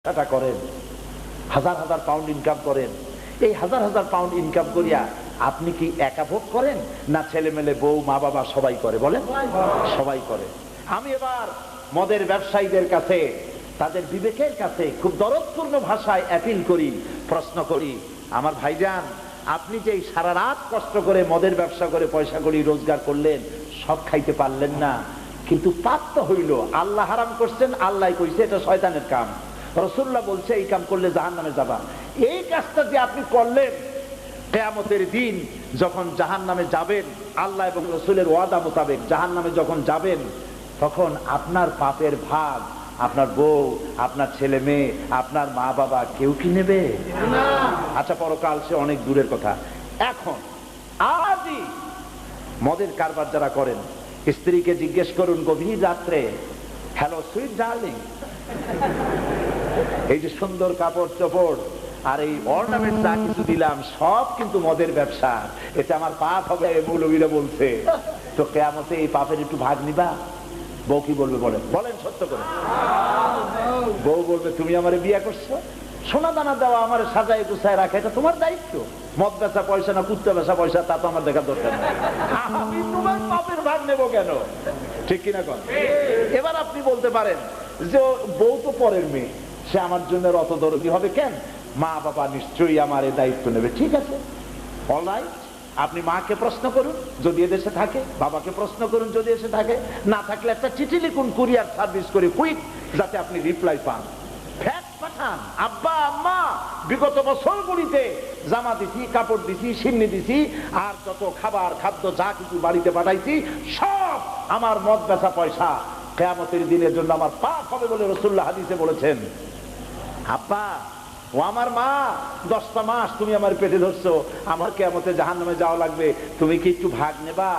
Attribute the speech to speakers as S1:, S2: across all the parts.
S1: টাকা করেন, হাজার হাজার পাউন্ড ইনকাম করেন, এই হাজার হাজার পাউন্ড ইনকাম করিয়া আপনি কি একা ভোগ করেন না ছেলে মেলে বউ মা বাবা সবাই করে? বলেন, সবাই করে। আমি এবার মদের ব্যবসায়ীদের কাছে, তাদের বিবেকের কাছে খুব দরদপূর্ণ ভাষায় অ্যাপিল করি, প্রশ্ন করি, আমার ভাইজান, আপনি যে সারা রাত কষ্ট করে মদের ব্যবসা করে পয়সা করি রোজগার করলেন, সব খাইতে পারলেন না, কিন্তু পাপ তো হইল, আল্লাহ হারাম করছেন, আল্লাহ কইছে এটা শয়তানের কাম, রাসূলুল্লাহ বলছে এই কাম করলে জাহান্নামে যাবা। এই কাজটা যে আপনি করলেন, কিয়ামতের দিন যখন জাহান্নামে যাবেন, আল্লাহ এবং রাসূলের ওয়াদা মোতাবেক জাহান্নামে যখন যাবেন, তখন আপনার পাপের ভাগ আপনার বউ, আপনার ছেলে মেয়ে, আপনার মা বাবা কেউ কি নেবে? আচ্ছা, পরকাল সে অনেক দূরের কথা। এখন আজই মদের কারবার যারা করেন, স্ত্রীকে জিজ্ঞেস করুন গভীর রাত্রে, হ্যালো সুইট ডার্লিং, এই যে সুন্দর কাপড় চোপড় আর এই অর্নামেন্ট যা কিছু দিলাম সব কিন্তু মদের ব্যবসা, এটা আমার পাপ হবে, মৌলবীরা বলছে, তো কিয়ামতে এই পাপের একটু ভাগ নিবা? বউ কি বলবে? বলেন বলেন সত্য করে। বউ বলবে তুমি আমারে বিয়ে করছো, সোনা দানা দেওয়া, আমার সাজায় গুছায় রাখা, এটা তোমার দায়িত্ব। মদ বেচা পয়সা না কুত্তা বেচা পয়সা তা তো আমার দেখার দরকার নেই, আমি তোমার পাপের ভাগ নেবো কেন? ঠিক কিনা কন? এবার আপনি বলতে পারেন যে বউ তো পরের মেয়ে, সে আমার জন্য অত দরদি হবে কেন? মা বাবা নিশ্চয়ই আমার এই দায়িত্ব নেবে। ঠিক আছে, অলরাইট, আপনি মাকে প্রশ্ন করুন যদি এদেশে থাকে, বাবাকে প্রশ্ন করুন যদি এসে থাকে, না থাকলে একটা চিঠি লিখুন কুরিয়ার সার্ভিস করে, কুইক, যাতে আপনি রিপ্লাই পান। ফ্যাক্স পাঠান, আব্বা আম্মা বিগত বছরগুলিতে জামা দিছি, কাপড় দিছি, সিন্নি দিছি, আর যত খাবার খাদ্য যা কিছু বাড়িতে পাঠাইছি সব আমার মদ বেচা পয়সা, কিয়ামতের দিনের জন্য আমার পাপ হবে বলে রাসূলুল্লাহ হাদিসে বলেছেন। আব্বা ও আমার মা, 10টা মাস তুমি আমার পেটে ধরছো, আমার কিয়ামতে জাহান্নামে যাওয়া লাগবে, তুমি কি একটু ভাগ নেবা?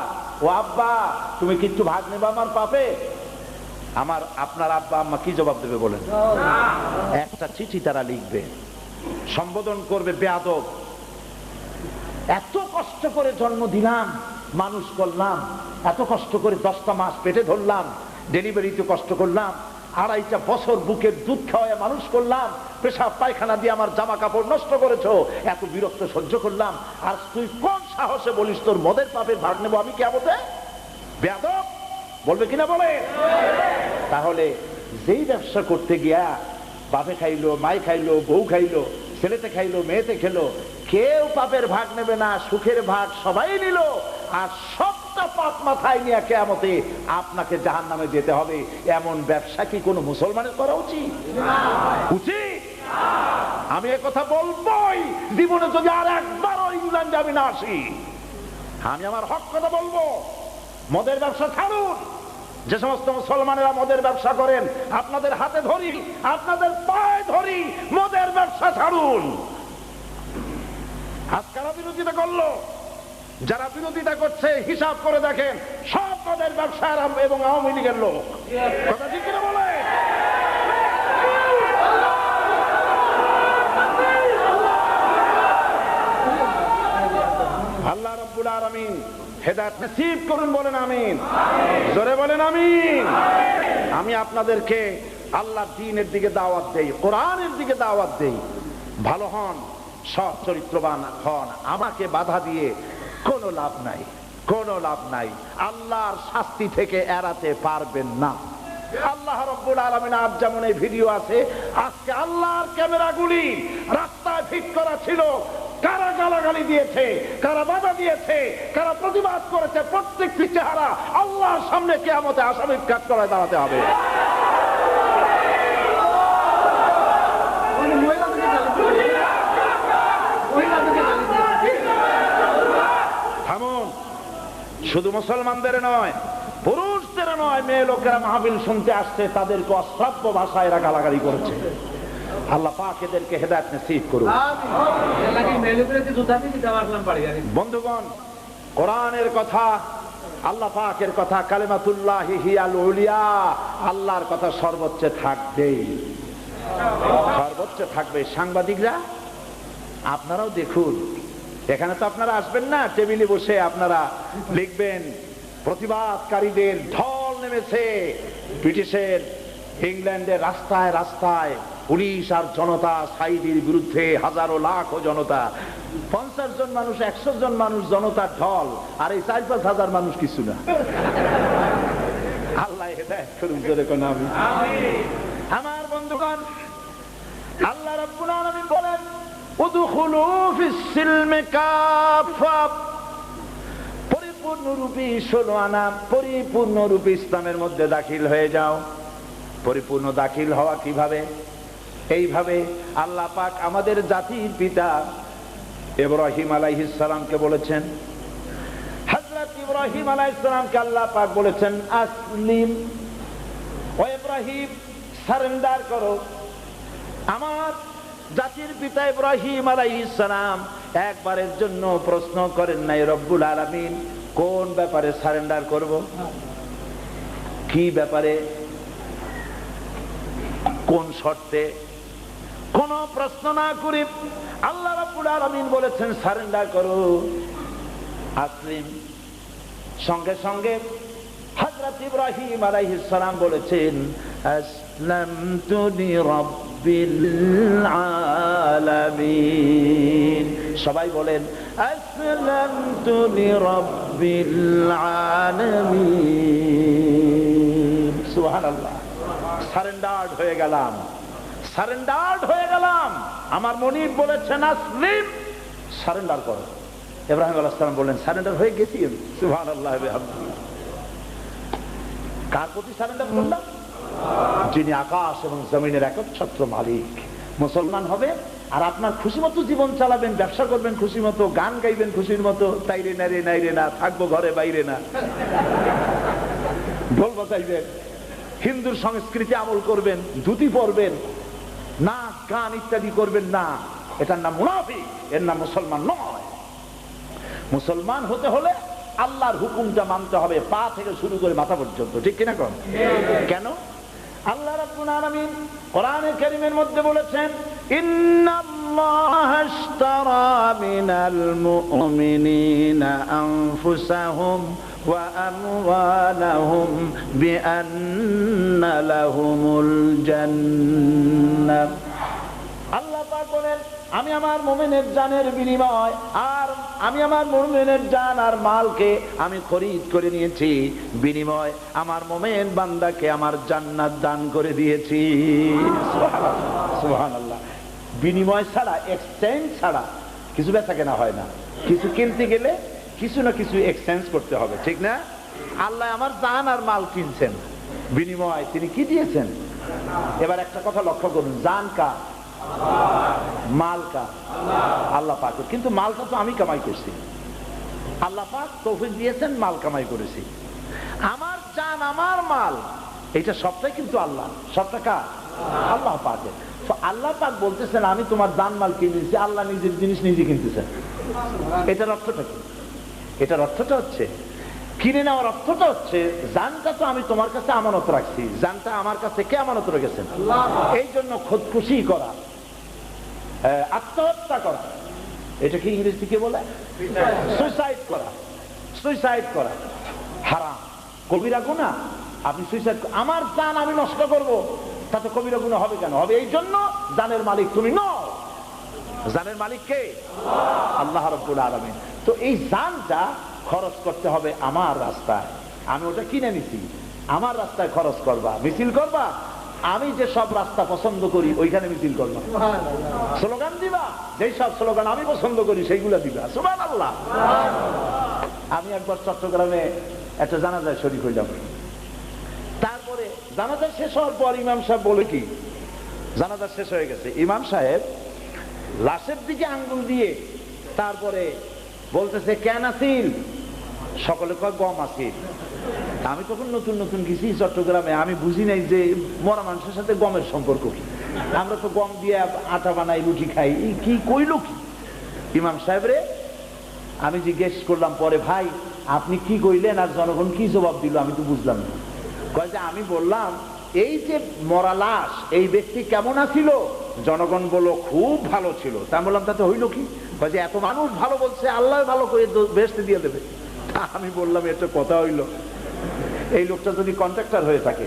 S1: ও আব্বা, তুমি কি একটু ভাগ নেবা আমার পাপে? আমার আপনার আব্বা আম্মা কি জবাব দেবে বলেন? একটা চিঠি তারা লিখবে, সম্বোধন করবে বেয়াদব, এত কষ্ট করে জন্ম দিলাম, মানুষ করলাম, এত কষ্ট করে 10টা মাস পেটে ধরলাম, ডেলিভারিতে কষ্ট করলাম, 2.5 বছর বুকের দুধ খাওয়ায় মানুষ করলাম, পেশাব পায়খানা দিয়ে আমার জামা কাপড় নষ্ট করেছো, এত বিরক্ত সহ্য করলাম, আর তুই কোন সাহসে বলিস তোর মদের পাপের ভাগ নেবো আমি কিয়ামতে? বেয়াদব বলবে কিনা বলে? তাহলে যেই ব্যবসা করতে গিয়া বাপে খাইলো, মাই খাইলো, বউ খাইলো, ছেলেতে খাইলো, মেয়েতে খেলো, কেউ পাপের ভাগ নেবে না, সুখের ভাগ সবাই নিল, আর সবটা পাপ মাথায় নিয়ে কিয়ামতে আপনাকে জাহান্নামে যেতে হবে। এমন ব্যবসা কি কোনো মুসলমানের করা উচিত? উচিত? আমি একথা বলবোই, জীবনে যদি আর একবারও ইংল্যান্ডে আমি না আসি, আমি আমার হক কথা বলবো। মদের ব্যবসা ছাড়ুন, যে সমস্ত মুসলমানেরা মদের ব্যবসা করেন আপনাদের হাতে ধরি, আপনাদের পায়ে ধরি, মদের ব্যবসা ছাড়ুন। আজ কারা বিরোধিতা করলো? যারা বিরোধিতা করছে হিসাব করে দেখেন, সব মদের ব্যবসা এবং আওয়ামী লীগের লোক। কথা ঠিক কিনা বলে? আল্লাহ রাব্বুল আলামিন হেদায়েত নসিব করুন, বলেন আমিন। জোরে বলেন আমিন। আমি আপনাদেরকে আল্লাহর দ্বীনের দিকে দাওয়াত দেই, কোরআনের দিকে দাওয়াত দেই, ভালো হন, সৎ চরিত্রবান হন, আমাকে বাধা দিয়ে কোনো লাভ নাই, কোনো লাভ নাই, আল্লাহর শাস্তি থেকে এড়াতে পারবেন না। আল্লাহ রাব্বুল আলামিন, আজ যেমন এই ভিডিও আছে, আজকে আল্লাহর ক্যামেরাগুলি রাস্তায় ফিট করা ছিল, কারা গালাগালি দিয়েছে, কারা বাধা দিয়েছে, কারা প্রতিবাদ করেছে, প্রত্যেকটি চেহারা আল্লাহর সামনে কিয়ামতে আসামির কাজ করায় দাঁড়াতে হবে। থামুন, শুধু মুসলমানদের নয়, পুরুষদের নয়, মেয়ে লোকেরা মাহফিল শুনতে আসছে, তাদেরকে অশ্রাব্য ভাষায় এরা গালাগালি করেছে। আল্লাহ পাক এদেরকে হেদায়েত নসিব করুন। বন্ধুগণ, কোরআনের কথা, আল্লাহ পাকের কথা, কালিমাতুল্লাহি হিয়াল উলিয়া, আল্লাহর কথা সর্বোচ্চ থাকবেই, সর্বোচ্চ থাকবে। সাংবাদিকরা আপনারাও দেখুন, এখানে তো আপনারা আসবেন না, টেবিলে বসে আপনারা লিখবেন প্রতিবাদকারীদের ঢল নেমেছে ব্রিটিশের ইংল্যান্ডের রাস্তায় রাস্তায় পুলিশ আর জনতা সাইদির বিরুদ্ধে, হাজারো লাখ জনতা, 50 জন মানুষ, 100 জন মানুষ জনতার ঢল, আর এই 4-5 হাজার মানুষ কিছু না। আল্লাহ হেদায়েত করুন, জোরে কোন আমিন। আমার বন্ধুগণ, আল্লাহ রাব্বুল আলামিন বলেন উদখুলু ফিস সিলমি কাফা, পরিপূর্ণরূপী 16 আনা পরিপূর্ণরূপী ইসলামের মধ্যে দাখিল হয়ে যাও। পরিপূর্ণ দাখিল হওয়া কিভাবে? এইভাবে আল্লাহ পাক আমাদের জাতির পিতা ইব্রাহিম আলাইহিস সালামকে বলেছেন, হযরত ইব্রাহিম আলাইহিস সালামকে আল্লাহ পাক বলেছেন আসলিম, ও ইব্রাহিম সারেন্ডার করো। আমার জাতির পিতা ইব্রাহিম আলাইহিস সালাম একবারের জন্য প্রশ্ন করেন নাই রব্বুল আলামিন কোন ব্যাপারে সারেন্ডার করব, কি ব্যাপারে, কোন শর্তে, কোন প্রশ্ন না করে আল্লাহ রাব্বুল আলামিন বলেছেন সারেন্ডার করো, আসলিম। সঙ্গে সঙ্গে হযরত ইব্রাহিম আলাইহিস সালাম বলেছেন আসলামতু লিরাব্বিল আলামিন। সবাই বলেন আসলামতু লিরাব্বিল আলামিন। সুবহানাল্লাহ। সারেন্ডার্ড হয়ে গেলাম, সারেন্ডার্ড হয়ে গেলাম। আমার মনিব বলেছেন আসলিম, সারেন্ডার করো। ইব্রাহিম আলাইহিস সালাম বললেন সারেন্ডার হয়ে গেছি। সুবহানাল্লাহ। কার প্রতি সারেন্ডার করলাম? যিনি আকাশ এবং জমিনের একচ্ছত্র মালিক। মুসলমান হবে আর আপনার খুশি মতো জীবন চালাবেন, ব্যবসা করবেন খুশি মতো, গান গাইবেন খুশির মতো, তাইরে না রে নাইরে না, থাকবো ঘরে বাইরে না, ঢোল বাজাইবেন, হিন্দুর সংস্কৃতি আমল করবেন, ধুতি পরবেন, নাচ গান ইত্যাদি করবেন না, এটার নাম মুনাফিক, এর নাম মুসলমান নয়। মুসলমান হতে হলে আল্লাহর হুকুমটা মানতে হবে, পা থেকে শুরু করে মাথা পর্যন্ত, ঠিক কিনা? কোন কেন? আল্লাহ রাব্বুল আলামিন কোরআনে কারীমের মধ্যে বলেছেন ইন্নাল্লাহা আশতারা মিনাল মুমিনিনা আনফুসাহুম ওয়া আমওয়ালাহুম বিআন্না লাহুমুল জান্নাহ। আল্লাহ পাক বলেন আমি আমার মুমিনের জানের বিনিময়, আর আমি আমার মুমিনের জান আর মালকে আমি খরিদ করে নিয়েছি, বিনিময় আমার মুমিন বান্দাকে আমার জান্নাত দান করে দিয়েছি। সুবহানাল্লাহ। বিনিময় ছাড়া, এক্সচেঞ্জ ছাড়া কিছু বেচা কেনা হয় না। কিছু কিনতে গেলে কিছু না কিছু এক্সচেঞ্জ করতে হবে, ঠিক না? আল্লাহ আমার জান আর মাল কিনছেন, বিনিময় তিনি কি দিয়েছেন? এবার একটা কথা লক্ষ্য করুন, জান কার? মাল কার? আল্লাহ পাক। কিন্তু মালটা তো আমি কামাই করছি, আল্লাহ পাক তৌফিক দিয়েছেন, মাল কামাই করেছি। আমার জান আমার মাল এটা সবটাই কিন্তু আল্লাহ, সবটা কার? আল্লাহ পাকের। তো আল্লাহ পাক বলতেছেন আমি তোমার জান মাল কিনেছি, আল্লাহ নিজের জিনিস নিজে কিনতেছেন। এটার অর্থটা কি? এটার অর্থটা হচ্ছে, কিনে নেওয়ার অর্থটা হচ্ছে জানটা তো আমি তোমার কাছে আমানত রাখছি, জানটা আমার কাছে কে আমানত রেখেছেন? এই জন্য খুদকুশি করা, আত্মহত্যা করা, এটা কি ইংরেজি কি বলে? সুইসাইড করা। সুইসাইড করা হারাম, কবিরা গুনাহ। আপনি সুইসাইড, আমার জান আমি নষ্ট করব, তাতে কবিরা গুনাহ হবে কেন? হবে এই জন্য জানের মালিক তুমি নও। জানের মালিক কে? আল্লাহ রাব্বুল আলামিন। তো এই জানটা খরচ করতে হবে আমার রাস্তায়, আমি ওটা কিনে নিছি, আমার রাস্তায় খরচ করবা, মিছিল করবা। আমি যে সব রাস্তা পছন্দ করি ওইখানে মিছিল করবা, স্লোগান দিবা, যেই সব স্লোগান আমি পছন্দ করি সেইগুলা দিবা। সুবহানাল্লাহ। আমি একবার চট্টগ্রামে একটা জানাজায় শরীক হইলাম। তারপরে জানাজা শেষ হওয়ার পর ইমাম সাহেব বলে কি, জানাজা শেষ হয়ে গেছে, ইমাম সাহেব লাশের দিকে আঙ্গুল দিয়ে তারপরে বলতেছে কেন আসিল? সকলে কয় গম আসিল। আমি তখন নতুন নতুন গেছি চট্টগ্রামে, আমি বুঝি নাই যে মরা মানুষের সাথে গমের সম্পর্ক কি। আমরা তো গম দিয়ে আটা বানাই, রুটি খাই, কি কইল কি? ইমাম সাহেব রে আমি জিজ্ঞেস করলাম পরে, ভাই আপনি কি কইলেন আর জনগণ কি জবাব দিল আমি তো বুঝলাম না। কয় যে আমি বললাম এই যে মরা লাশ এই ব্যক্তি কেমন আছিল? জনগণ বলল খুব ভালো ছিল। তা বললাম তাতে হইল কি? কয় যে এত মানুষ ভালো বলছে, আল্লাহ ভালো করে বেহেশতে দিয়ে দেবে। আমি বললাম এটা কথা হইল? এই লোকটা যদি কন্ট্রাক্টর হয়ে থাকে,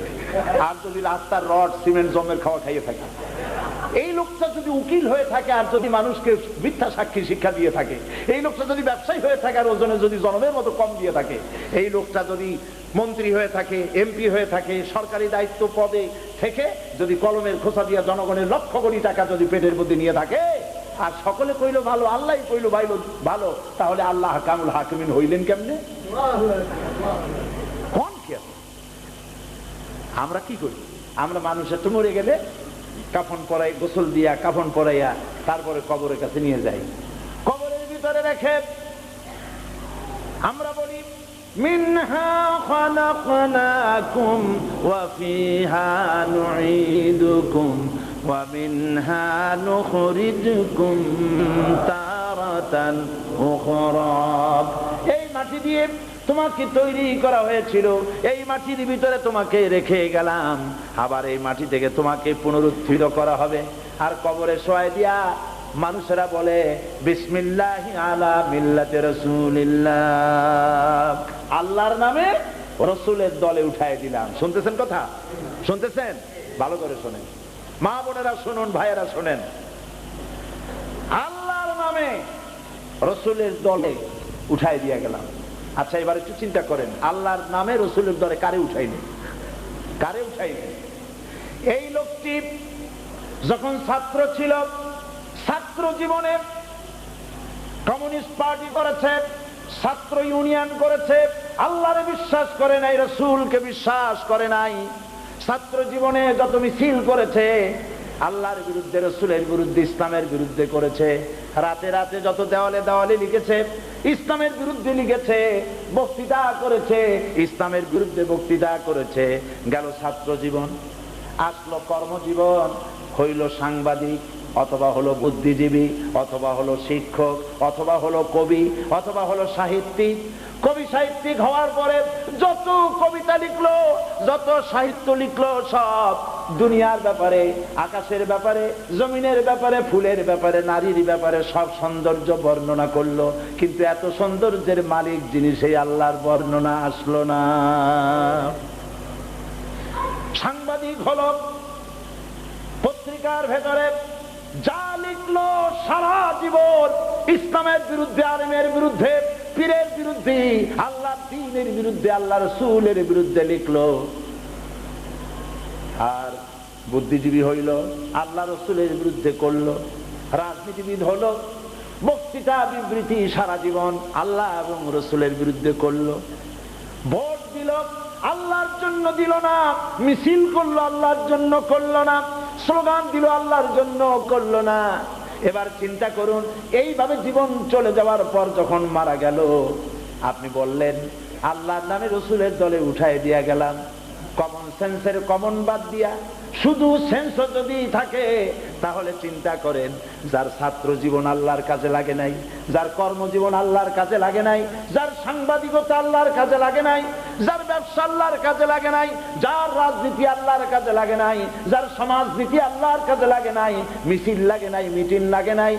S1: আর যদি রাস্তার রড সিমেন্ট জমের খাওয়া খাইয়ে থাকে, এই লোকটা যদি উকিল হয়ে থাকে, আর যদি মানুষকে মিথ্যা সাক্ষী শিক্ষা দিয়ে থাকে, এই লোকটা যদি ব্যবসায়ী হয়ে থাকে, আর ওজনে যদি জনমের মতো কম দিয়ে থাকে, এই লোকটা যদি মন্ত্রী হয়ে থাকে, এমপি হয়ে থাকে, সরকারি দায়িত্ব পদে থেকে যদি কলমের খোসা দিয়ে জনগণের লক্ষ কোটি টাকা যদি পেটের মধ্যে নিয়ে থাকে, আর সকলে কইল ভালো, আল্লাহ কইল ভালো, তাহলে আল্লাহ কামুল হাকিমিন হইলেন কেমনে? কোন কি আমরা কি করি? আমরা মানুষের তো মরে গেলে কাফন পরাই, গোসল দিয়া কাফন পরাইয়া তারপরে কবরের কাছে নিয়ে যাই, কবরের ভিতরে রেখে আমরা বলি মিনহা খালাকনাকুম ওয়া ফিহা নুঈদুকুম ওয়া মিনহা নুখরিজুকুম তারাতান উখরা। এই মাটি দিয়ে তোমাকে তৈরি করা হয়েছিল, এই মাটির ভিতরে তোমাকে রেখে গেলাম, আবার এই মাটি থেকে তোমাকে পুনরুত্থিত করা হবে। আর কবরে শোয়াই দিয়া মানুষেরা বলে বিসমিল্লাহি আলা মিল্লাতি রাসূলিল্লাহ, আল্লাহর নামে রাসূলের দলে উঠায় দিলাম। শুনতেছেন কথা? শুনতেছেন? ভালো করে শুনেন, মা বোনেরা শুনুন, ভাইয়েরা শুনেন। আল্লাহর নামে রাসূলের দলে উঠায় দিয়ে গেলাম। আচ্ছা, এবার একটু চিন্তা করেন, আল্লাহর নামে রাসূলের দলে কারে উঠাইনি? কারে উঠাইনি? এই লোকটি যখন ছাত্র ছিল, ছাত্র জীবনে কমিউনিস্ট পার্টি করেছে, ছাত্র ইউনিয়ন করেছে, আল্লাহরে বিশ্বাস করে নাই, রাসূলকে বিশ্বাস করে নাই। ছাত্র জীবনে যত মিছিল করেছে, আল্লাহর বিরুদ্ধে, রাসূলের বিরুদ্ধে, ইসলামের বিরুদ্ধে করেছে। রাতে রাতে যত দেওয়ালে দেওয়ালে লিখেছে, ইসলামের বিরুদ্ধে লিখেছে, বক্তৃতা করেছে, ইসলামের বিরুদ্ধে বক্তৃতা করেছে। গেল ছাত্র জীবন, আসলো কর্মজীবন, হইল সাংবাদিক, অথবা হলো বুদ্ধিজীবী, অথবা হলো শিক্ষক, অথবা হলো কবি, অথবা হলো সাহিত্যিক। কবি সাহিত্যিক হওয়ার পরে যত কবিতা লিখলো, যত সাহিত্য লিখলো, সব দুনিয়ার ব্যাপারে, আকাশের ব্যাপারে, জমিনের ব্যাপারে, ফুলের ব্যাপারে, নারীর ব্যাপারে, সব সৌন্দর্য বর্ণনা করলো। কিন্তু এত সৌন্দর্যের মালিক যিনি, সেই আল্লাহর বর্ণনা আসলো না। সাংবাদিক হলো, পত্রিকার ভেতরে যা লিখলো সারা জীবন ইসলামের বিরুদ্ধে, আলেমের বিরুদ্ধে, পীরের বিরুদ্ধে, আল্লাহর দ্বীনের বিরুদ্ধে, আল্লাহ রাসূলের বিরুদ্ধে লিখলো। আর বুদ্ধিজীবী হইল, আল্লাহ রাসূলের বিরুদ্ধে করলো। রাজনীতিবিদ হলো, বক্তৃতা বিবৃতি সারা জীবন আল্লাহ এবং রাসূলের বিরুদ্ধে করলো। ভোট দিল, আল্লাহর জন্য দিল না, মিছিল করলো, আল্লাহর জন্য করলো না, স্লোগান দিল, আল্লাহর জন্য করলো না। এবার চিন্তা করুন, এইভাবে জীবন চলে যাওয়ার পর যখন মারা গেল, আপনি বললেন আল্লাহর নামে রাসূলের দলে উঠায় দিয়া গেলাম। কমন সেন্সের কমন বাদ দিয়া শুধু সেন্স যদি থাকে, তাহলে চিন্তা করেন, যার ছাত্র জীবন আল্লাহর কাজে লাগে নাই, যার কর্মজীবন আল্লাহর কাজে লাগে নাই, যার সাংবাদিকতা আল্লাহর কাজে লাগে নাই, যার ব্যবসা আল্লাহর কাজে লাগে নাই, যার রাজনীতি আল্লাহর কাজে লাগে নাই, যার সমাজনীতি আল্লাহর কাজে লাগে নাই, মিছিল লাগে নাই, মিটিং লাগে নাই,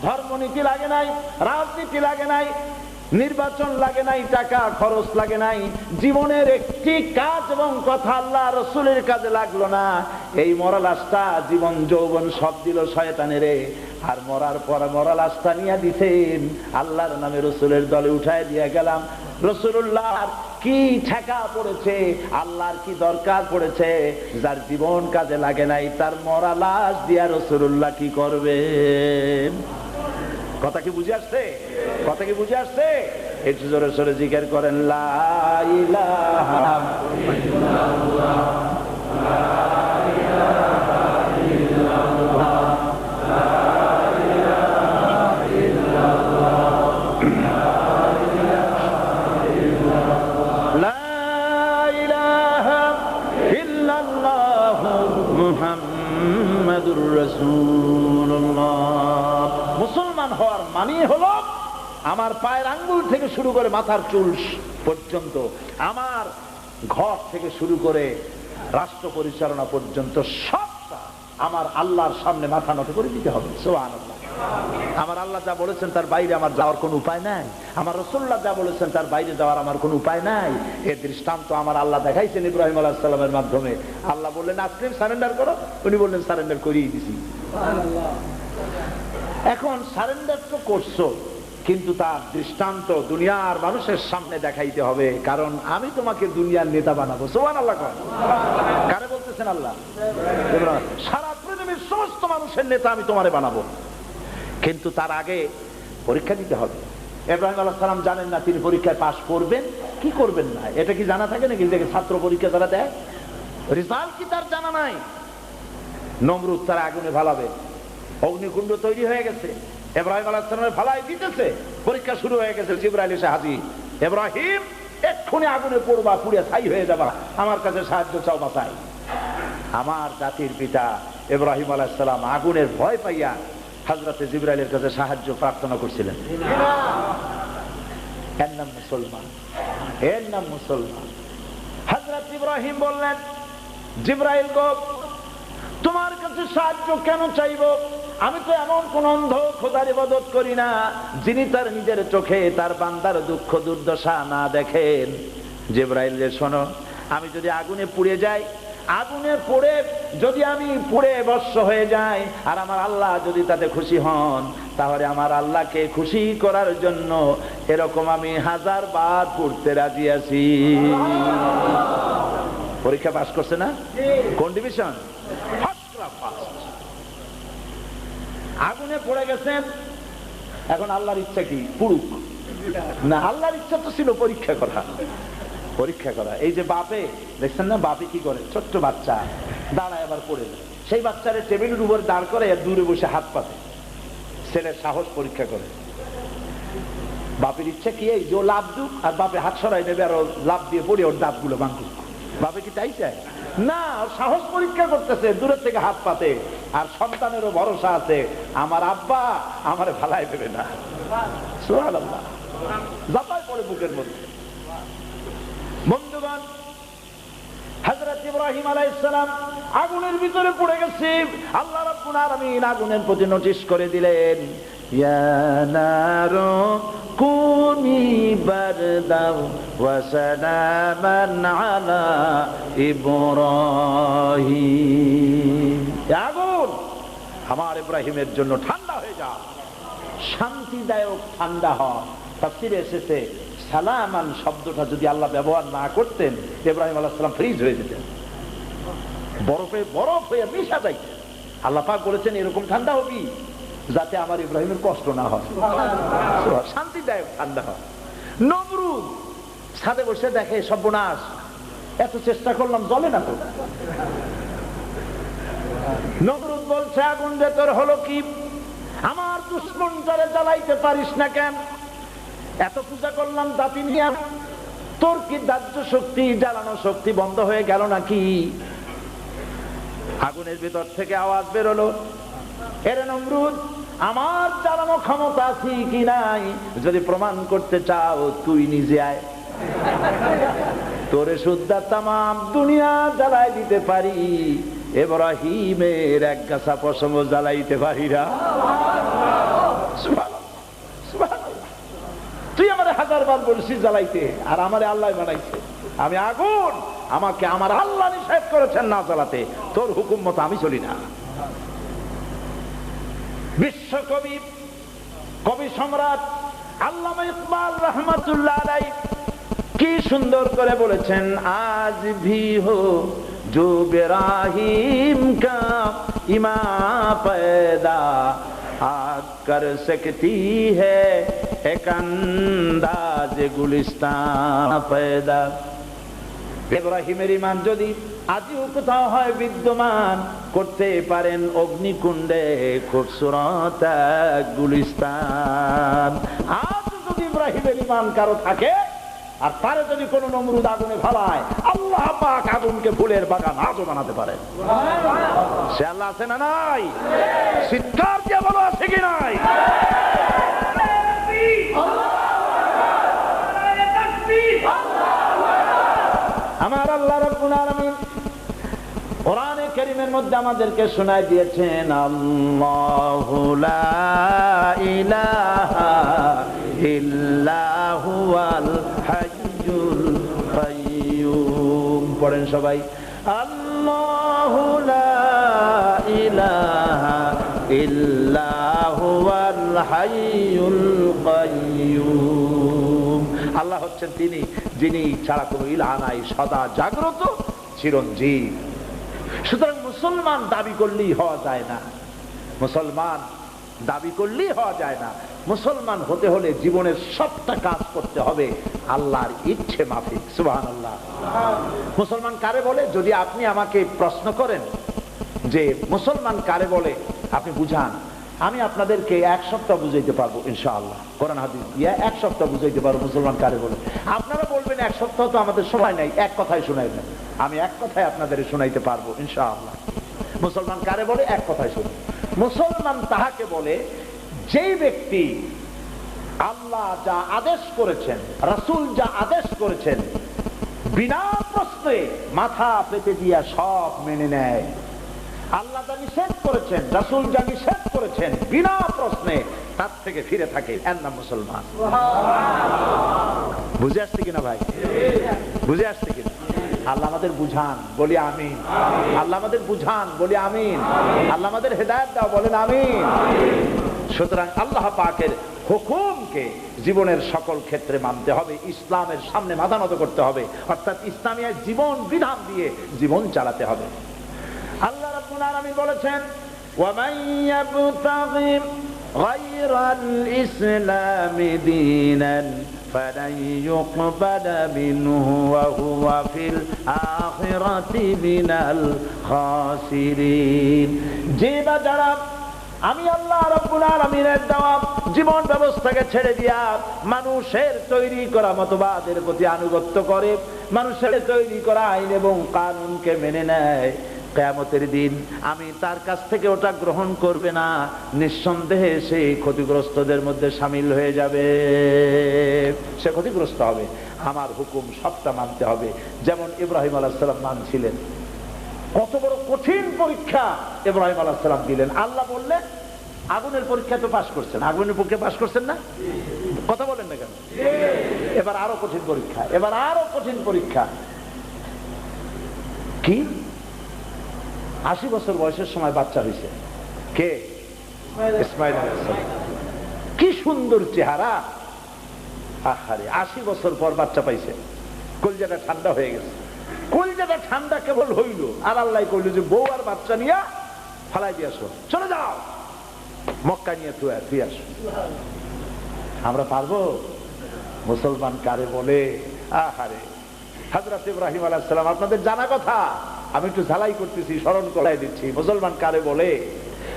S1: ধর্মনীতি লাগে নাই, রাজনীতি লাগে নাই, নির্বাচন লাগে নাই, টাকা খরচ লাগে নাই, জীবনের একটি কাজ এবং কথা আল্লাহ রাসূলের কাজে লাগলো না। এই মরা লাশটা, জীবন যৌবন সব দিল শয়তানেরে। আর মরার পর মরা লাশটা নিয়ে দিতেন আল্লাহর নামে রাসূলের দলে উঠায় দিয়ে গেলাম। রাসূলুল্লাহর কি ঠেকা পড়েছে, আল্লাহর কি দরকার পড়েছে? যার জীবন কাজে লাগে নাই, তার মরা লাশ দিয়া রাসূলুল্লাহ কি করবেন? কথা কি বুঝে আসছে? কথা কি বুঝে আসছে? একটু জোরে জোরে জিকির করেন, লা ইলাহা ইল্লাল্লাহ, লা ইলাহা ইল্লাল্লাহ, লা ইলাহা ইল্লাল্লাহ, লা ইলাহা ইল্লাল্লাহ, মুহাম্মাদুর রাসূলুল্লাহ। মুসলমান হওয়ার মানে হলো আমার পায়ের আঙ্গুল থেকে শুরু করে মাথার চুল পর্যন্ত, আমার ঘর থেকে শুরু করে রাষ্ট্র পরিচালনা পর্যন্ত সবটা আমার আল্লাহর সামনে মাথা নত করে দিতে হবে। সুবহানাল্লাহ। আমার আল্লাহ যা বলেছেন তার বাইরে আমার যাওয়ার কোনো উপায় নাই, আমার রাসূলুল্লাহ যা বলেছেন তার বাইরে যাওয়ার আমার কোনো উপায় নাই। এর দৃষ্টান্ত আমার আল্লাহ দেখাইছেন ইব্রাহিম আলাইহিস সালামের মাধ্যমে। আল্লাহ বললেন আসলিম, সারেন্ডার করো, উনি বললেন সারেন্ডার করিয়ে দিছি। এখন সারেন্ডার তো করছো, কিন্তু তার দৃষ্টান্ত দুনিয়ার মানুষের সামনে দেখাইতে হবে, কারণ আমি তোমাকে দুনিয়ার নেতা বানাবো। সুবহানাল্লাহ। কারে বলতেছেন আল্লাহ? সারা পৃথিবীর সমস্ত মানুষের নেতা আমি তোমারে বানাবো, কিন্তু তার আগে পরীক্ষা দিতে হবে। ইব্রাহিম আলাইহিস সালাম জানেন না তিনি পরীক্ষায় পাশ করবেন কি করবেন না, এটা কি জানা থাকে নাকি? ছাত্র পরীক্ষা তারা দেয়, রেজাল্ট কি তার জানা নাই? নমরুদ তারা আগুনে ফালাবে, অগ্নিকুণ্ড তৈরি হয়ে গেছে, ইব্রাহিম আলাইহিস সালামের ফালাই দিতেছে, পরীক্ষা শুরু হয়ে গেছে। জিবরাইল এসে হাজির, ইব্রাহিম এক্ষুনি আগুনে পড়বা, পুড়ে ছাই হয়ে যাবা, আমার কাছে সাহায্য চাও, বাঁচাই। আমার জাতির পিতা ইব্রাহিম আলাইহিস সালাম আগুনের ভয় পাইয়া হযরত জিবরাইলের কাছে সাহায্য প্রার্থনা করছিলেন। এর নাম মুসলমান, এর নাম মুসলমান। হযরত ইব্রাহিম বললেন, জিবরাইল গো, তোমার কাছে সাহায্য কেন চাইবো? আমি তো এমন কোন অন্ধ খোদার ইবাদত করি না যিনি তার নিজের চোখে তার বান্দার দুঃখ দুর্দশা না দেখেন। জিবরাইল রে শোনো, আমি যদি আগুনে পুড়ে যাই, আগুনে পড়ে যদি আমি পুড়ে ভস্ম হয়ে যাই, আর আমার আল্লাহ যদি তাতে খুশি হন, তাহলে আমার আল্লাহকে খুশি করার জন্য এরকম আমি 1000 বার পড়তে রাজি আছি। পরীক্ষা পাস করছে না? কোন ডিভিশন? আগুনে পড়ে গেছেন, এখন আল্লাহর ইচ্ছা কি? পুরুক না, আল্লাহর ইচ্ছা তো ছিল পরীক্ষা করা, পরীক্ষা করা। এই যে বাপে দেখছেন না, বাপে কি করে? ছোট্ট বাচ্চা দাঁড়ায় আবার পড়ে, সেই বাচ্চারে টেবিলের উপর দাঁড় করে দূরে বসে হাত পাতে, ছেলের সাহস পরীক্ষা করে। বাপের ইচ্ছা কি এই যে ও লাভ দুক, আর বাপে হাত সরাই নেবে আর লাভ দিয়ে পড়ে ওর দাঁত গুলো ভাঙুক। বাপে কি তাই চায় না, সাহস পরীক্ষা করতেছে, দূরের থেকে হাত পাতে। আর সন্তানেরও ভরসা আছে, আমার আব্বা আমারে ভালাই দেবে না। সুবহানাল্লাহ, জাপায় পড়ে বুকের মধ্যে। বন্ধুগণ, হযরত ইব্রাহিম আলাইহিস সালাম আগুনের ভিতরে পড়ে গেছে। আল্লাহ রাব্বুল আলামিন আগুনের প্রতি নোটিশ করে দিলেন, ইয়া নারু কুনি বারদাও ওয়া সালামান আলা ইব্রাহিম। আগুন আমার ইব্রাহিমের জন্য ঠান্ডা হয়ে যা, শান্তিদায়ক ঠান্ডা হয়। তাফসীরে এসেছে সালামান শব্দটা যদি আল্লাহ ব্যবহার না করতেন, ইব্রাহিম আলাইহিস সালাম ফ্রিজ হয়ে যেতেন, বরফে বরফ হয়ে মিশা যাইতেন। আল্লাহ পাক বলেছেন এরকম ঠান্ডা হবি যাতে আমার ইব্রাহিমের কষ্ট না হয়, শান্তিদায়ক ঠান্ডা হয়। নমরুদ ছাদে বসে দেখে সর্বনাশ, এত চেষ্টা করলাম জ্বলে না তো। নমরুদ বলছে, আগুন যে তোর হলো কি? আমার দুশমনটারে জ্বালাইতে পারিস না কেন? এত পূজা করলাম জাতি নিয়ে, তোর কি দাহ্য শক্তি, জ্বালানো শক্তি বন্ধ হয়ে গেল নাকি? আগুনের ভিতর থেকে আওয়াজ বেরোলো, এরে নমরুদ, আমার জ্বালানো ক্ষমতা আছে কি নাই যদি প্রমাণ করতে চাও তুই নিজে আয়, তোরে সুদ্ধা তামাম দুনিয়া জ্বালাই দিতে পারি, ইব্রাহিমের এক গাছা পশম জ্বালাইতে পারি না। তুই আমারে 1000 বার বলছিস জ্বালাইতে, আর আমারে আল্লাহ বানাইছে। আমি আগুন, আমাকে আমার আল্লাহ নিষেধ করেছেন না জ্বালাতে, তোর হুকুম মতো আমি চলি না। বিশ্বকবি, কবি সম্রাট আল্লামা ইকবাল রহমাতুল্লাহ আলাইহি কি সুন্দর করে বলেছেন, আজ ভি হো जो इब्राहिम का इमाम पैदा आग कर सकती है एक अंदाज गुलिस्तान पैदा। ইব্রাহিমের ঈমান যদি আজও কোথাও হয় বিদ্যমান, করতে পারেন অগ্নিকুণ্ডে খুবসুরত গুলিস্তান। আজ যদি ইব্রাহিমের ঈমান কারো থাকে, আর তারে যদি কোন নমরুদ আগুনে ফালায়, আল্লাহ পাক আগুনকে ফুলের বাগান আজও বানাতে পারে। সে আল্লাহ আছে না নাই? চিৎকার দিয়ে বলো, আছে কি নাই? আমার আল্লাহ রাব্বুল আলামিন কোরআনে কারীমের মধ্যে আমাদেরকে শোনায় দিয়েছেন আল্লাহু লা ইলাহা ইল্লা হুয়াল হাইয়ুল কাইয়্যুম। পড়েন সবাই, আল্লাহু লা ইলাহা ইল্লা হুয়াল হাইয়ুল কাইয়্যুম। আল্লাহ হচ্ছেন তিনি যিনি ছাড়া কোনো ইলাহ নাই, সদা জাগ্রত, চিরঞ্জীব। সুতরাং মুসলমান দাবি করলেই হওয়া যায় না, মুসলমান দাবি করলেই হওয়া যায় না। মুসলমান হতে হলে জীবনের সবটা কাজ করতে হবে আল্লাহর ইচ্ছে মাফিক। সুবহানাল্লাহ। মুসলমান কারে বলে? যদি আপনি আমাকে প্রশ্ন করেন যে মুসলমান কারে বলে, আপনি বুঝান, আমি আপনাদেরকে এক সপ্তাহ বুঝাইতে পারবো ইনশাআল্লাহ। কোরআন হাদিস দিয়ে এক সপ্তাহ বুঝাইতে পারবো মুসলমান কারে বলে। আপনারা বলবেন এক সপ্তাহ তো আমাদের সময় নাই, এক কথায় শুনাইবেন। আমি এক কথায় আপনাদের শুনাইতে পারবো ইনশাআল্লাহ। মুসলমান কারে বলে? এক কথায় শুনুন। মুসলমান তাহাকে বলে যেই ব্যক্তি আল্লাহ যা আদেশ করেছেন, রাসূল যা আদেশ করেছেন, বিনা প্রশ্নে মাথা পেতে দিয়া সব মেনে নেয়। আল্লাহ যা নিষেধ করেছেন, রাসূল যা নিষেধ করেছেন, বিনা প্রশ্নে তার থেকে ফিরে থাকে, এর নাম মুসলমান। বুঝে আসছে কিনা ভাই? বুঝে আসছে কিনা? আল্লাহ আমাদের বুঝান, বলি আমিন। আল্লাহ আমাদের বুঝান, বলি আমিন। আল্লাহ আমাদের হেদায়েত দাও, বলেন আমিন। সুতরাং আল্লাহ পাকের হুকুমকে জীবনের সকল ক্ষেত্রে মানতে হবে, ইসলামের সামনে মাথা নত করতে হবে, অর্থাৎ ইসলামিয়া জীবন বিধান দিয়ে জীবন চালাতে হবে। আল্লাহ রাব্বুল আলামিন বলেছেন, ওয়ামান ইয়াবতাগি গায়রাল ইসলামি দীনান ফালান ইউকবালা মিনহু ওয়া হুয়া ফিল আখিরাতি মিনাল খাসিরিন। যে বা যারা আমি আল্লাহ রাব্বুল আলামিনের দেওয়া জীবন ব্যবস্থাকে ছেড়ে দিয়া মানুষের তৈরি করা মতবাদের প্রতি আনুগত্য করে, মানুষের তৈরি করা আইন এবং কানুনকে মেনে নেয়, কিয়ামতের দিন আমি তার কাছ থেকে ওটা গ্রহণ করবে না, নিঃসন্দেহে সে ক্ষতিগ্রস্তদের মধ্যে শামিল হয়ে যাবে, সে ক্ষতিগ্রস্ত হবে। আমার হুকুম সবটা মানতে হবে, যেমন ইব্রাহিম আলাইহিস সালাম মানছিলেন। কত বড় কঠিন পরীক্ষা ইব্রাহিম আলাইহিস সালাম দিলেন। আল্লাহ বললেন আগুনের পরীক্ষা তো পাস করছেন, আগুনের পরীক্ষা পাস করছেন না? কথা বলেন না কেন? এবার আরো কঠিন পরীক্ষা, এবার আরো কঠিন পরীক্ষা। কি 80 বছর বয়সের সময় বাচ্চা হয়েছে। কে? ইসমাঈল আলাইহিস সালাম। কি সুন্দর চেহারা! আহারে, 80 বছর পর বাচ্চা পাইছে, কলিজাটা ঠান্ডা হয়ে গেছে। কলিজাটা ঠান্ডা কেবল হইল, আর আল্লাহ কইল যে বউ আর বাচ্চা নিয়ে ফালাই দিয়ে আসো, চলে যাও মক্কা নিয়ে তুই আসো। আমরা পারবো? মুসলমান কারে বলে? আহারে, হযরত ইব্রাহিম আলাইহিস সালাম আপনাদের জানা কথা, আমি একটু ঝালাই করতেছি, স্মরণ করাই দিচ্ছি। মুসলমান কারে বলে?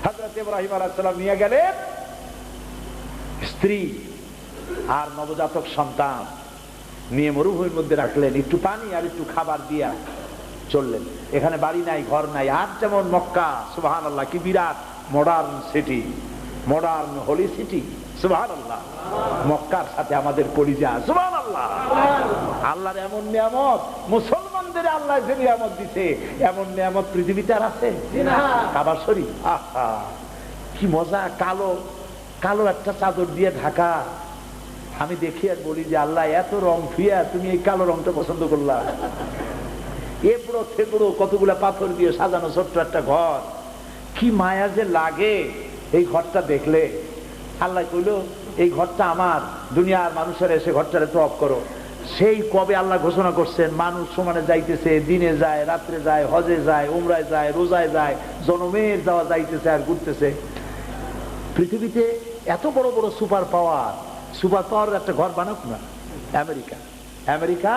S1: হযরত ইব্রাহিম আলাইহিস সালাম নিয়ে গেলেন স্ত্রী আর নবজাতক সন্তান নিয়ে মরুভূমির মধ্যে রাখলেন, একটু পানি আর একটু খাবার দিয়া চললেন। এখানে বাড়ি নাই, ঘর নাই, আর যেমন মক্কা, সুবহানাল্লাহ, কি বিরাট modern city, modern holy city, সুবহানাল্লাহ। মক্কার সাথে আমাদের কলিজা, সুবহানাল্লাহ। আল্লাহর এমন নিয়ামত, মুসলমানদের আল্লাহ যে নিয়ামত দিছে, এমন নিয়ামত পৃথিবীতে আর আছে? কাবা শরীফ, আহা কি মজা! কালো কালো একটা চাদর দিয়ে ঢাকা। আমি দেখি আর বলি যে আল্লাহ, এত রং ফিয়া তুমি এই কালো রংটা পছন্দ করলা। এবড়ো থেবড়ো কতগুলা পাথর দিয়ে সাজানো ছোট্ট একটা ঘর, কি মায়া যে লাগে এই ঘরটা দেখলে। আল্লাহ কইল এই ঘরটা আমার, দুনিয়ার মানুষের এসে ঘরটারে তওয়াফ করো। সেই কবে আল্লাহ ঘোষণা করছেন, মানুষ সমানে যাইতেছে, দিনে যায়, রাত্রে যায়, হজে যায়, উমরায় যায়, রোজায় যায়, জনমের যাওয়া যাইতেছে আর ঘুরতেছে। পৃথিবীতে এত বড় বড় সুপার পাওয়ার একটা ঘর বানাক না। আমেরিকা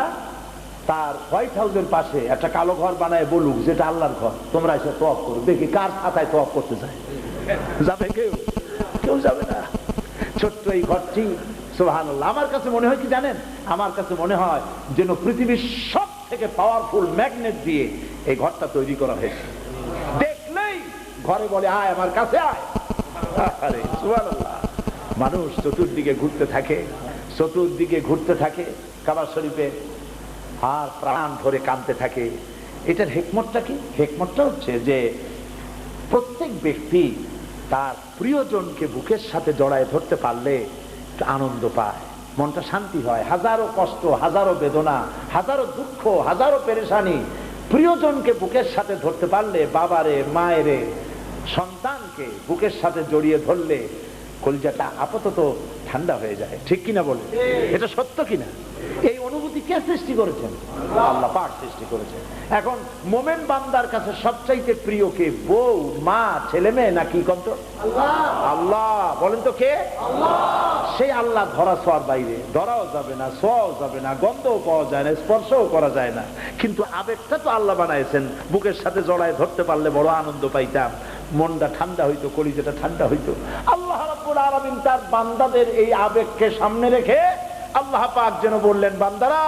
S1: তার হোয়াইট হাউসের পাশে একটা কালো ঘর বানায়, বলুক যেটা আল্লাহর ঘর, তোমরা এসে তওয়াফ করো। দেখি কার ছাতায় তওয়াফ করতে যায়। যাবে কেউ? কেউ যাবে না। ছোট্ট এই ঘরটি, সুবহানাল্লাহ, আমার কাছে মনে হয় কি জানেন, আমার কাছে মনে হয় যেন পৃথিবীর সব থেকে পাওয়ারফুল ম্যাগনেট দিয়ে এই ঘরটা তৈরি করা হয়েছে। দেখলেই ঘরে বলে আয় আমার কাছে আয়। আরে সুবহানাল্লাহ, মানুষ চতুর্দিকে ঘুরতে থাকে কাবা শরীফে, আর প্রাণ ভরে কাঁদতে থাকে। এটার হিকমতটা কি? হিকমতটা হচ্ছে যে প্রত্যেক ব্যক্তি তার প্রিয়জনকে বুকের সাথে জড়ায় ধরতে পারলে আনন্দ পায়, মনটা শান্তি হয়। হাজারো কষ্ট, হাজারো বেদনা, হাজারো দুঃখ, হাজারো পেরেশানি, প্রিয়জনকে বুকের সাথে ধরতে পারলে, বাবারে, মায়েরে, সন্তানকে বুকের সাথে জড়িয়ে ধরলে কলিজাটা আপাতত ঠান্ডা হয়ে যায়। ঠিক কিনা বলে? এটা সত্য কিনা? এই অনুভূতি কে সৃষ্টি করেছেন? আল্লাহ পাক সৃষ্টি করেছেন। এখন মোমেন বান্দার কাছে সবচাইতে প্রিয় কে? বউ, মা, ছেলে মেয়ে, নাকি কত? আল্লাহ। বলেন তো কে? সেই আল্লাহ ধরা ছোঁয়ার বাইরে, ধরাও যাবে না, ছোঁয়াও যাবে না, গন্ধও পাওয়া যায় না, স্পর্শও করা যায় না, কিন্তু আবেগটা তো আল্লাহ বানাইছেন। বুকের সাথে জড়ায় ধরতে পারলে বড় আনন্দ পাইতাম, মনটা ঠান্ডা হইতো, কলিজাটা ঠান্ডা হইতো। আল্লাহ রাব্বুল আলামিন তার বান্দাদের এই আবেগকে সামনে রেখে আল্লাহ পাক যেন বললেন, বান্দারা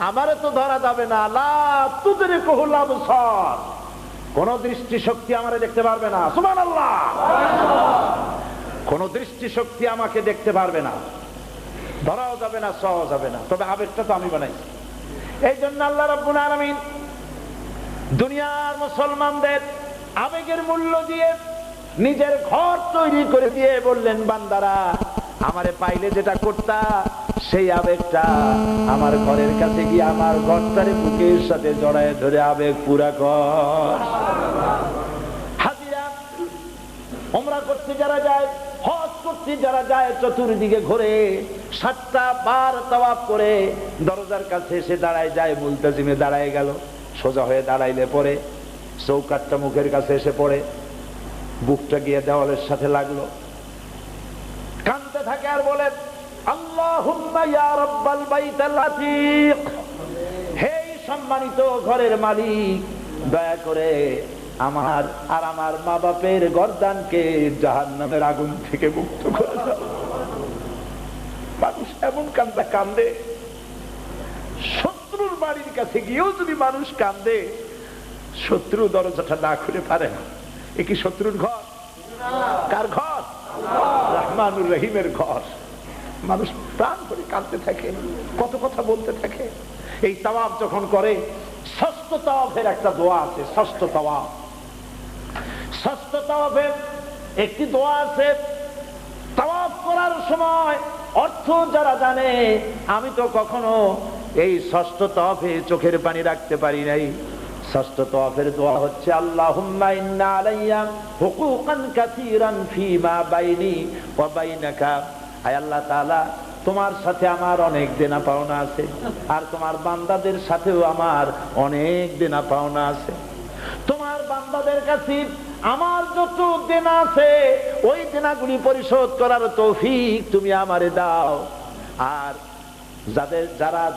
S1: আমারে তো ধরা যাবে না, লা তুদরিকুহুল আবসার, কোন দৃষ্টি শক্তি আমারে দেখতে পারবে না। সুবহানাল্লাহ। কোন দৃষ্টি শক্তি আমাকে দেখতে পারবে না, ধরাও যাবে না, ছোঁয়াও যাবে না, তবে আবেগটা তো আমি বানাইছি। এই জন্য আল্লাহ রাব্বুল আলামিন দুনিয়ার মুসলমানদের আবেগের মূল্য দিয়ে নিজের ঘর তৈরি করে দিয়ে বললেন, বান্দারা আমারে পাইলে যেটা করতা সেই আবেগটা আমার ঘরের কাছে গিয়ে আমার ঘরটারে বুকের সাথে জড়ায় ধরে আবেগ পুরা কর। হাজিরা উমরা করতে যারা যায়, হজ করতে যারা যায়, চতুর্দিকে ঘুরে 7টা বার তাওয়াফ করে দরজার কাছে এসে দাঁড়ায় যায়, মুলতাজিমে দাঁড়ায় গেল। সোজা হয়ে দাঁড়াইলে পরে চৌকাঠটা মুখের কাছে এসে পড়ে, বুকটা গিয়ে দেওয়ালের সাথে লাগলো, কাঁদতে থাকে আর বলে, আল্লাহুম্মা ইয়া রাব্বাল বাইতিল আতীক, হে সম্মানিত ঘরের মালিক, দয়া করে আমার আর আমার মা বাপের গর্দানকে জাহান্নামের আগুন থেকে মুক্ত করে দাও। মানুষ এমন কান্দে, শত্রুর বাড়ির কাছে গিয়েও যদি মানুষ কান্দে, শত্রু দরজাটা না খুলে পারে না। এ কি শত্রুর ঘর? কার ঘর? রহমানুর রহিমের ঘর। মানুষ প্রাণ করে কাঁদতে থাকে, কত কথা বলতে থাকে। এই তাওয়াফ যখন করে, ষষ্ঠ তাওয়াফের একটা দোয়া আছে। ষষ্ঠ তাওয়াফের একটি দোয়া আছে। তাওয়াফ করার সময় অর্থ যারা জানে, আমি তো কখনো এই ষষ্ঠ তাওয়াফে চোখের পানি রাখতে পারি নাই। ষষ্ঠ তাওয়াফের দোয়া হচ্ছে, আল্লাহুম্মা ইন্না আলাইয়া হুকুকান কাসীরান ফীমা বাইনি ওয়া বাইনাকা, আয় আল্লাহ তাআলা, তোমার সাথে আমার অনেক দেনা পাওনা আছে, আর তোমার বান্দাদের সাথেও আমার অনেক দেনা পাওনা আছে। তোমার বান্দাদের কাছে আমার যত দেনা আছে ওই দেনাগুলি পরিশোধ করার তৌফিক তুমি আমারে দাও। আর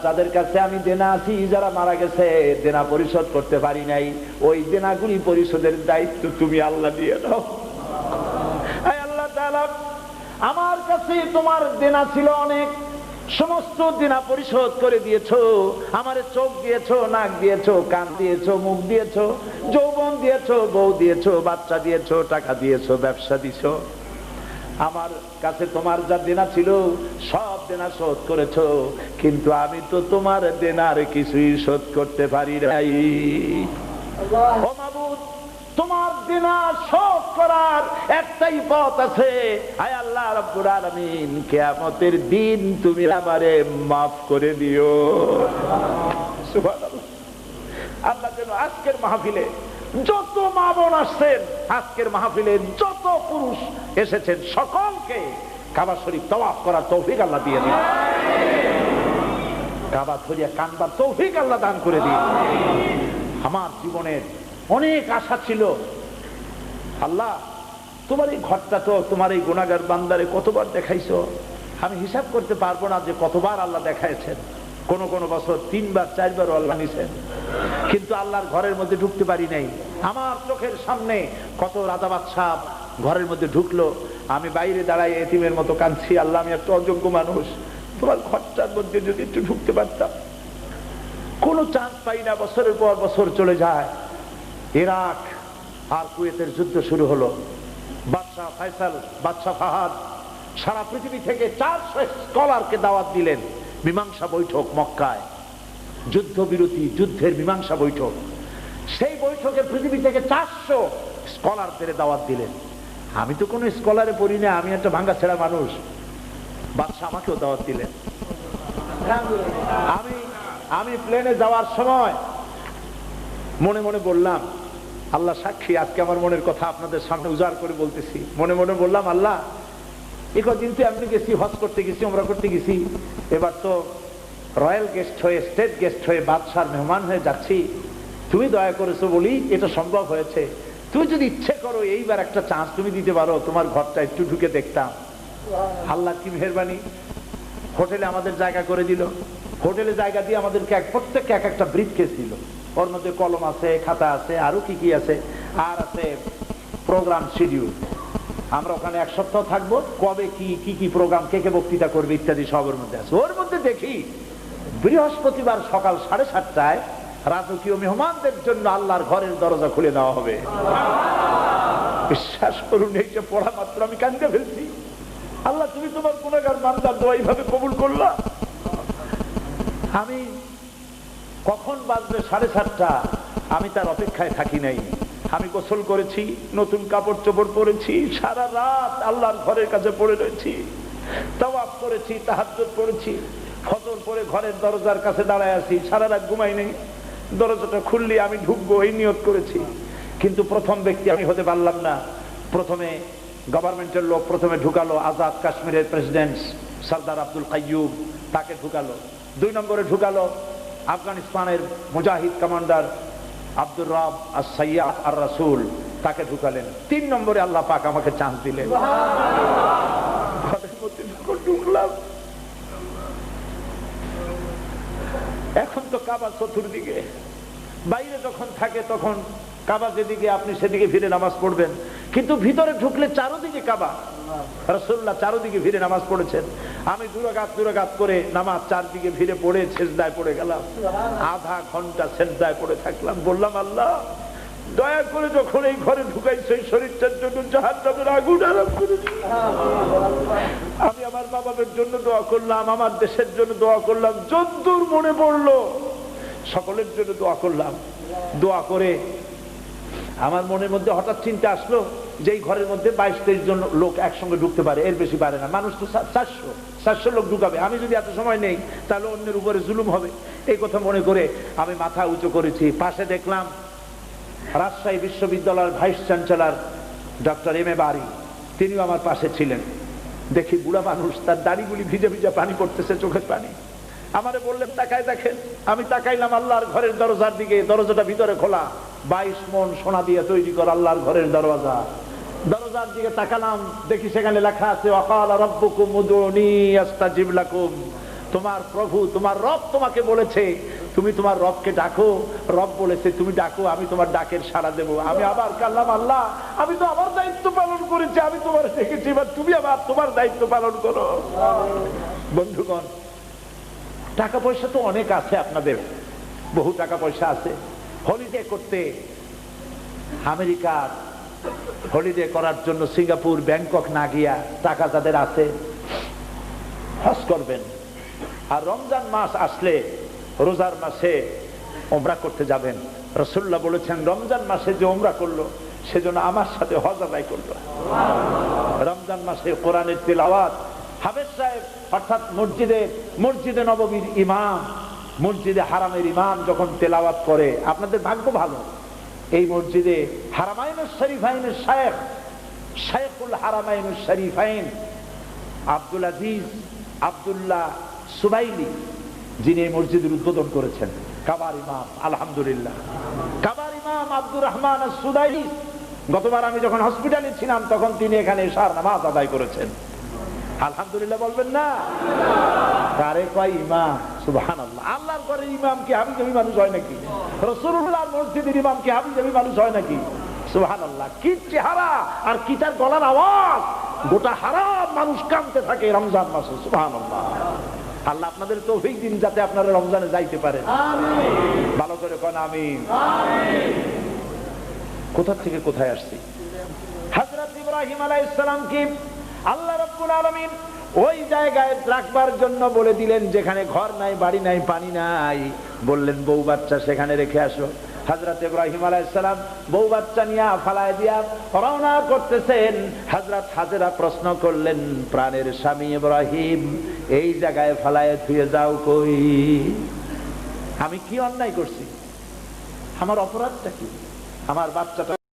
S1: যাদের কাছে আমি দেনা আছি, যারা মারা গেছে, দেনা পরিশোধ করতে পারি নাই, ওই দেনাগুলি পরিশোধের দায়িত্ব তুমি আল্লাহ দিয়ে দাও। আল্লাহ তাআলা, আমার কাছে তোমার দেনা ছিল অনেক, সমস্ত দেনা পরিশোধ করে দিয়েছো। আমারে চোখ দিয়েছো, নাক দিয়েছো, কান দিয়েছো, মুখ দিয়েছো, যৌবন দিয়েছো, বউ দিয়েছো, বাচ্চা দিয়েছো, টাকা দিয়েছো, ব্যবসা দিছো। আমার কাছে তোমার যা দেনা ছিল সব দেনা শোধ করেছো, কিন্তু আমি তো তোমার দেনার কিছুই শোধ করতে পারি নাই। ও মাবুদ, তোমার দেনা শোধ করার একটাই পথ আছে। আয় আল্লাহ রাব্বুল আলামিন, কিয়ামতের দিন তুমি আমারে মাফ করে দিও। সুবহানাল্লাহ। আল্লাহ যেন আজকের মাহফিলে যত মা বোন আসছেন, আজকের মাহফিলে যত পুরুষ এসেছেন, সকলকে কাবা শরীফ তাওয়াফ করার তৌফিক আল্লাহ দিয়ে দিন। কাবা ধরিয়া কানবার তৌফিক আল্লাহ দান করে দিন। আমার জীবনের অনেক আশা ছিল, আল্লাহ তোমার এই ঘরটা তো তোমার এই গুনাহগার বান্দারে কতবার দেখাইছো, আমি হিসাব করতে পারবো না যে কতবার আল্লাহ দেখাইছেন। কোন কোন বছর 3 বার 4 বার আল্লাহ নিছেন, কিন্তু আল্লাহর ঘরের মধ্যে ঢুকতে পারি নাই। আমার চোখের সামনে কত রাজা বাদশাহ ঘরের মধ্যে ঢুকলো, আমি বাইরে দাঁড়াই এতিমের মতো কাঁদছি, আল্লাহ আমি একটা অযোগ্য মানুষ, তোমার ঘরটার মধ্যে যদি একটু ঢুকতে পারতাম। কোনো চান্স পাই না, বছরের পর বছর চলে যায়। ইরাক আর কুয়েতের যুদ্ধ শুরু হলো। বাদশাহ ফয়সাল, বাদশাহ ফাহাদ সারা পৃথিবী থেকে 400 স্কলারকে দাওয়াত দিলেন মীমাংসা বৈঠক মক্কায়, যুদ্ধবিরতি, যুদ্ধের মীমাংসা বৈঠক। সেই বৈঠকে পৃথিবী থেকে 400 স্কলারদের দাওয়াত দিলেন। আমি তো কোনো স্কলারে পড়ি না, আমি একটা ভাঙ্গা ছেঁড়া মানুষ। বাদশা আমাকেও দাওয়াত দিলেন। আমি প্লেনে যাওয়ার সময় মনে মনে বললাম, আল্লাহ সাক্ষী, আজকে আমার মনের কথা আপনাদের সামনে উজাড় করে বলতেছি। মনে মনে বললাম, আল্লাহ এই কদিন তো এমনি গেছি, হজ করতে গেছি, ওমরা করতে গেছি, এবার তো রয়্যাল গেস্ট হয়ে, স্টেট গেস্ট হয়ে, বাদশার মেহমান হয়ে যাচ্ছি। তুমি দয়া করেছো বলি এটা সম্ভব হয়েছে। তুমি যদি ইচ্ছে করো এইবার একটা চান্স তুমি দিতে পারো, তোমার ঘরটা একটু ঢুকে দেখতাম। আল্লাহ কি মেহেরবানি, হোটেলে আমাদের জায়গা করে দিল। হোটেলে জায়গা দিয়ে আমাদেরকে প্রত্যেককে এক একটা ব্রিফকেস দিল। ওর মধ্যে কলম আছে, খাতা আছে, আরো কি কি আছে, আর আছে প্রোগ্রাম শিডিউল। আমরা ওখানে 1 সপ্তাহ থাকবো, কবে কি কি কি প্রোগ্রাম, কে কে বক্তৃতা করবে ইত্যাদি সবের মধ্যে আছে। ওর মধ্যে দেখি বৃহস্পতিবার সকাল 7:30টায় রাজকীয় মেহমানদের জন্য আল্লাহর ঘরের দরজা খুলে দেওয়া হবে। বিশ্বাস করুন, এইটা পড়া মাত্র আমি কান্দে ফেলছি। আল্লাহ তুমি তোমার গুনাহগার বান্দার দোয়া এইভাবে কবুল করলা। আমি কখন বাজবে 7:30, আমি তার অপেক্ষায় থাকি নাই। আমি গোসল করেছি, নতুন কাপড় চোপড় পরেছি, সারা রাত আল্লাহর ঘরের কাছে পড়ে রয়েছি, তাওয়াফ করেছি, তাহাজ্জুদ পড়েছি, ফজর পরে ঘরের দরজার কাছে দাঁড়ায় আছি, সারা রাত ঘুমাই নেই। দরজাটা খুললে আমি ঢুকবো এই নিয়ত করেছি, কিন্তু প্রথম ব্যক্তি আমি হতে পারলাম না। প্রথমে গভর্নমেন্টের লোক প্রথমে ঢুকালো, আজাদ কাশ্মীরের প্রেসিডেন্ট সরদার আব্দুল কাইয়ুম, তাকে ঢুকালো। 2 নম্বরে ঢুকালো আফগানিস্তানের মুজাহিদ কমান্ডার আব্দুর রাব আস-সাইয়াদ আর-রাসূল, তাকে ঢুকালেন। 3 নম্বরে আল্লাহ পাক আমাকে চান্স দিলেন। ঘরের মধ্যে ঢুকলাম। এখন তো কাবা চতুর্দিকে, বাইরে যখন থাকে তখন কাবা যেদিকে আপনি সেদিকে ফিরে নামাজ পড়বেন, কিন্তু ভিতরে ঢুকলে চারদিকে কাবা। রাসূলুল্লাহ চারদিকে ফিরে নামাজ পড়েছেন। আমি দুরাকাত করে নামাজ চারদিকে ফিরে পড়ে সেজদায় পড়ে গেলাম। আধা ঘন্টা সেজদায় পড়ে থাকলাম। বললাম, আল্লাহ দয়া করে যখন এই ঘরে ঢুকাইছে এই শরীরটার জন্য জাহান্নামের আগুন আরম্ভ করে দিও। আমি আমার বাবার জন্য দোয়া করলাম, আমার দেশের জন্য দোয়া করলাম, যদ্দূর মনে পড়লো সকলের জন্য দোয়া করলাম। দোয়া করে আমার মনের মধ্যে হঠাৎ চিন্তা আসলো যে এই ঘরের মধ্যে 22-23 জন লোক একসঙ্গে ঢুকতে পারে, এর বেশি পারে না। মানুষ তো 400 লোক ঢুকাবে, আমি যদি এত সময় নেই তাহলে অন্যের উপরে জুলুম হবে। এই কথা মনে করে আমি মাথা উঁচু করেছি। পাশে দেখলাম রাজশাহী বিশ্ববিদ্যালয়ের vice chancellor doctor M A বারী, তিনিও আমার পাশে ছিলেন। দেখি বুড়া মানুষ, তার দাড়িগুলি ভিজে ভিজে পানি পড়তেছে, চোখের পানি। আমারে বললেন তাকায় দেখেন। আমি তাকাইলাম আল্লাহর ঘরের দরজার দিকে। দরজাটা ভিতরে খোলা, 22 মণ সোনা দিয়ে তৈরি করা আল্লাহর ঘরের দরজা। দরজার দিকে তাকালাম, দেখি সেখানে লেখা আছে ওয়াকালা রাব্বুকুম উদউনি আস্তাজিব লাকুম। তোমার প্রভু, তোমার রব তোমাকে বলেছে তুমি তোমার রবকে ডাকো। রব বলেছে তুমি ডাকো, আমি তোমার ডাকের সাড়া দেব। আমি আবার কাল্লাম, আল্লাহ আমি তো আমার দায়িত্ব পালন করেছি, আমি তোমার ডেকেছি, এবার তুমি আবার তোমার দায়িত্ব পালন করো। বন্ধুগণ, টাকা পয়সা তো অনেক আছে, আপনাদের বহু টাকা পয়সা আছে। হলিডে করতে আমেরিকার হলিডে করার জন্য সিঙ্গাপুর, ব্যাংকক না গিয়া টাকা যাদের আছে হজ করবেন। আর রমজান মাস আসলে রোজার মাসে ওমরা করতে যাবেন। রাসূলুল্লাহ বলেছেন রমজান মাসে যে ওমরা করলো সেজন্য আমার সাথে হজ আদায় করলো। রমজান মাসে কোরআনের তিলাওয়াত, হাফেজ সাহেব অর্থাৎ মসজিদে নববীর ইমাম, মসজিদে হারামের ইমাম যখন তেলাওয়াত করে, আপনাদের ভাগ্য ভালো, এই মসজিদে হারামাইনুশ শরীফাইনের শাইখুল হারামাইনুশ শরীফাইন আব্দুল আজিজ আব্দুল্লাহ সুবাইলি, যিনি এই মসজিদের উদ্বোধন করেছেন, কাবার ইমাম, আলহামদুলিল্লাহ। কাবার ইমাম আব্দুর রহমান আস-সুদাইলি, গতবার আমি যখন হসপিটালে ছিলাম তখন তিনি এখানে ইশার নামাজ আদায় করেছেন। আলহামদুলিল্লাহ বলবেন না? কারে কয় ইমাম? সুবহানাল্লাহ। আল্লাহর ঘরের ইমাম কি হাবিজাবি মানুষ হয় নাকি? রাসূলুল্লাহর মসজিদের ইমাম কি হাবিজাবি মানুষ হয় নাকি? সুবহানাল্লাহ। কি চেহারা আর কি তার গলার আওয়াজ! গোটা হারাম মানুষ কাঁদতে থাকে রমজান মাসে। সুবহানাল্লাহ। আল্লাহ আপনাদের তৌফিক দিন যাতে আপনারা রমজানে যাইতে পারেন। আমিন। ভালো করে কোন আমিন। আমিন। কোথা থেকে কোথায় আসছি? হযরত ইব্রাহিম আলাইহিস সালাম কি আল্লাহ রাব্বুল আলামিন ওই জায়গায় রাখবার জন্য বলে দিলেন যেখানে ঘর নাই, বাড়ি নাই, পানি নাই। বললেন বউ বাচ্চা সেখানে রেখে আসো। হযরত ইব্রাহিম আলাইহিস সালাম বউ বাচ্চা নিয়ে ফালায় দিয়া রওনা করতেছেন। হযরত হাজেরা প্রশ্ন করলেন, প্রাণের স্বামী ইব্রাহিম, এই জায়গায় ফালায় ধুয়ে যাও কই? আমি কি অন্যায় করছি? আমার অপরাধটা কি? আমার বাচ্চাটা